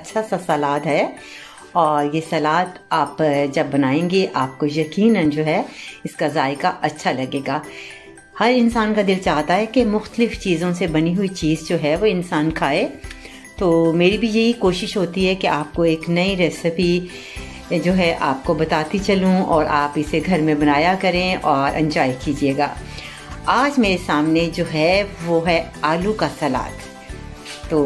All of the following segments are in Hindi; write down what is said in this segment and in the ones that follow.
अच्छा सा सलाद है। और ये सलाद आप जब बनाएंगे आपको यकीनन जो है इसका जायका अच्छा लगेगा। हर इंसान का दिल चाहता है कि मुख्तलिफ चीज़ों से बनी हुई चीज़ जो है वो इंसान खाए। तो मेरी भी यही कोशिश होती है कि आपको एक नई रेसिपी जो है आपको बताती चलूं और आप इसे घर में बनाया करें और एंजॉय कीजिएगा। आज मेरे सामने जो है वो है आलू का सलाद। तो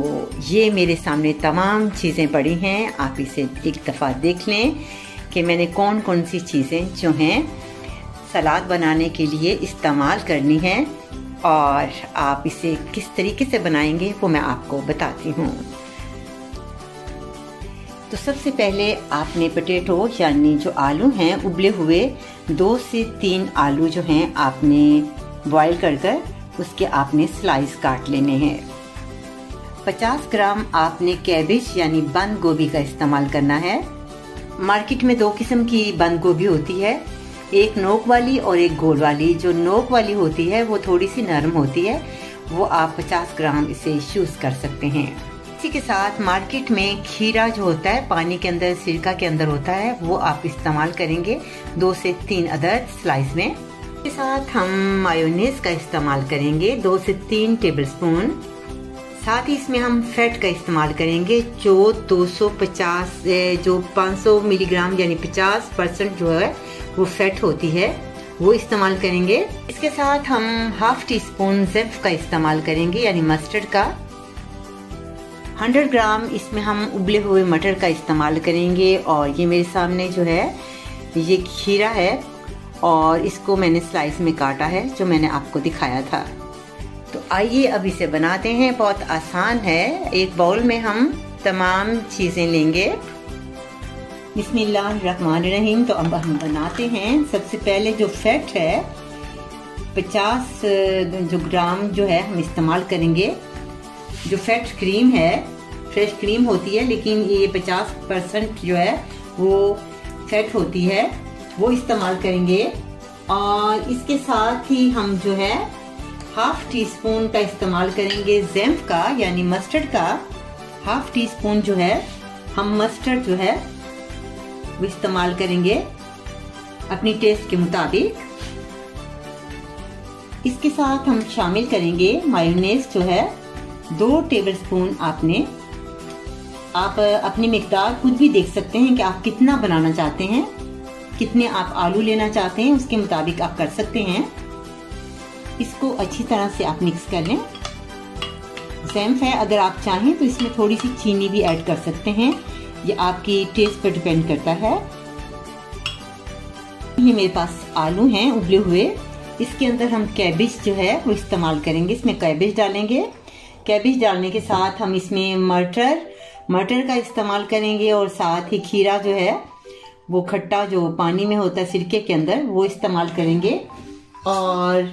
ये मेरे सामने तमाम चीज़ें पड़ी हैं, आप इसे एक दफ़ा देख लें कि मैंने कौन कौन सी चीज़ें जो हैं सलाद बनाने के लिए इस्तेमाल करनी है और आप इसे किस तरीके से बनाएंगे वो मैं आपको बताती हूँ। तो सबसे पहले आपने पोटैटो यानी जो आलू हैं उबले हुए 2 से 3 आलू जो हैं आपने बॉईल कर उसके आपने स्लाइस काट लेने हैं। 50 ग्राम आपने कैबेज यानी बंद गोभी का इस्तेमाल करना है। मार्केट में 2 किस्म की बंद गोभी होती है, एक नोक वाली और एक गोल वाली। जो नोक वाली होती है वो थोड़ी सी नरम होती है, वो आप 50 ग्राम इसे यूज कर सकते हैं। इसी के साथ मार्केट में खीरा जो होता है पानी के अंदर सिरका के अंदर होता है, वो आप इस्तेमाल करेंगे 2 से 3 अदद स्लाइस में। इसके साथ हम मायोनीज का इस्तेमाल करेंगे 2 से 3 टेबलस्पून। साथ ही इसमें हम फैट का इस्तेमाल करेंगे जो 250 जो 500 मिलीग्राम यानी 50% जो है वो फैट होती है, वो इस्तेमाल करेंगे। इसके साथ हम हाफ टी स्पून ज़ैफ़ का इस्तेमाल करेंगे यानी मस्टर्ड का। 100 ग्राम इसमें हम उबले हुए मटर का इस्तेमाल करेंगे। और ये मेरे सामने जो है ये खीरा है और इसको मैंने स्लाइस में काटा है जो मैंने आपको दिखाया था। तो आइए अब इसे बनाते हैं, बहुत आसान है। एक बाउल में हम तमाम चीज़ें लेंगे। बिस्मिल्लाहिर्रहमानिर्रहीम। तो अब हम बनाते हैं। सबसे पहले जो फैट है 50 जो ग्राम जो है हम इस्तेमाल करेंगे। जो फैट क्रीम है फ्रेश क्रीम होती है, लेकिन ये 50% जो है वो फैट होती है, वो इस्तेमाल करेंगे। और इसके साथ ही हम जो है हाफ टी स्पून का इस्तेमाल करेंगे ज़ैफ़ का यानी मस्टर्ड का। हाफ टी स्पून जो है हम मस्टर्ड जो है वो इस्तेमाल करेंगे अपनी टेस्ट के मुताबिक। इसके साथ हम शामिल करेंगे मायोनेज़ जो है 2 टेबलस्पून। आप अपनी मिकदार खुद भी देख सकते हैं कि आप कितना बनाना चाहते हैं, कितने आप आलू लेना चाहते हैं, उसके मुताबिक आप कर सकते हैं। इसको अच्छी तरह से आप मिक्स कर लें। ज़ैफ़ है, अगर आप चाहें तो इसमें थोड़ी सी चीनी भी ऐड कर सकते हैं, ये आपकी टेस्ट पर डिपेंड करता है। ये मेरे पास आलू हैं उबले हुए। इसके अंदर हम कैबेज जो है वो इस्तेमाल करेंगे। इसमें कैबेज डालेंगे। कैबेज डालने के साथ हम इसमें मटर का इस्तेमाल करेंगे और साथ ही खीरा जो है वो खट्टा जो पानी में होता है सिरके के अंदर, वो इस्तेमाल करेंगे। और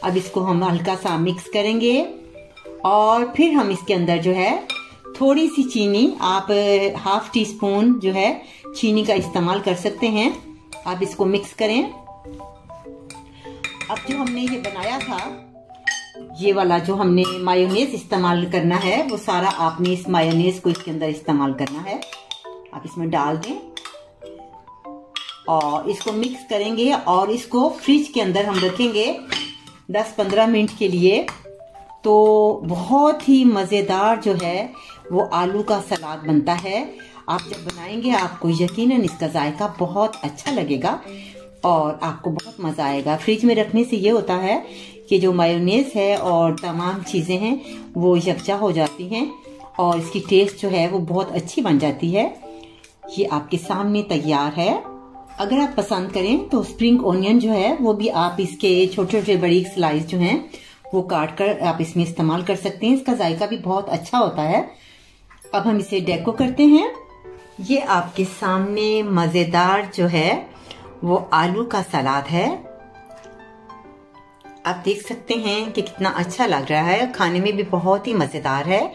अब इसको हम हल्का सा मिक्स करेंगे और फिर हम इसके अंदर जो है थोड़ी सी चीनी, आप हाफ टी स्पून जो है चीनी का इस्तेमाल कर सकते हैं। आप इसको मिक्स करें। अब जो हमने ये बनाया था, ये वाला जो हमने मायोनेज़ इस्तेमाल करना है, वो सारा आपने इस मायोनेज़ को इसके अंदर इस्तेमाल करना है। आप इसमें डाल दें और इसको मिक्स करेंगे और इसको फ्रिज के अंदर हम रखेंगे 10-15 मिनट के लिए। तो बहुत ही मज़ेदार जो है वो आलू का सलाद बनता है। आप जब बनाएंगे आपको यकीनन इसका जायका बहुत अच्छा लगेगा और आपको बहुत मज़ा आएगा। फ्रिज में रखने से ये होता है कि जो मायोनेज़ है और तमाम चीज़ें हैं वो यकजा हो जाती हैं और इसकी टेस्ट जो है वो बहुत अच्छी बन जाती है। ये आपके सामने तैयार है। अगर आप पसंद करें तो स्प्रिंग ओनियन जो है वो भी आप इसके छोटे छोटे बड़ी स्लाइस जो हैं वो काट कर आप इसमें इस्तेमाल कर सकते हैं। इसका जायका भी बहुत अच्छा होता है। अब हम इसे डेको करते हैं। ये आपके सामने मज़ेदार जो है वो आलू का सलाद है। आप देख सकते हैं कि कितना अच्छा लग रहा है, खाने में भी बहुत ही मज़ेदार है।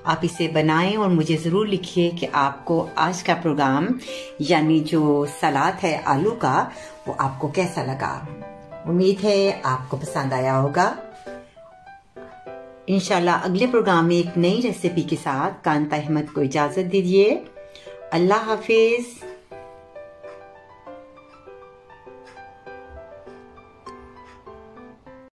आप इसे बनाएं और मुझे ज़रूर लिखिए कि आपको आज का प्रोग्राम यानी जो सलाद है आलू का वो आपको कैसा लगा। उम्मीद है आपको पसंद आया होगा। इंशाल्लाह अगले प्रोग्राम में एक नई रेसिपी के साथ कांता अहमद को इजाज़त दीजिए। अल्लाह हाफिज़।